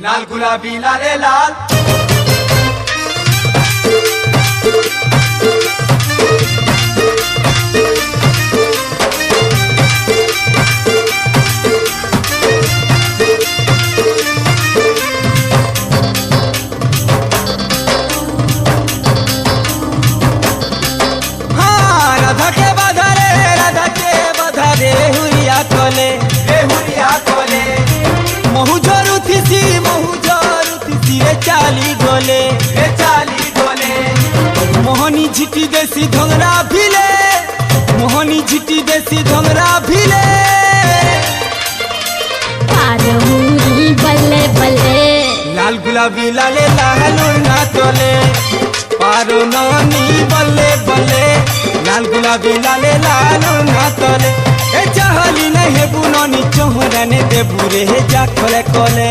লাল গুলাবি লালে লাল मोहनी झिटी देसी धोंगरा भिले मोहनी झिटी देसी धोंगरा भिले बल्ले बल्ले लाल गुलाबी लाले लालू ना तोले पारो नानी बल्ले बल्ले लाल गुलाबी लाले लालू ना तोले ए चाहली नहीं बुननी चोहरने दे बुरे जा खोले कोले।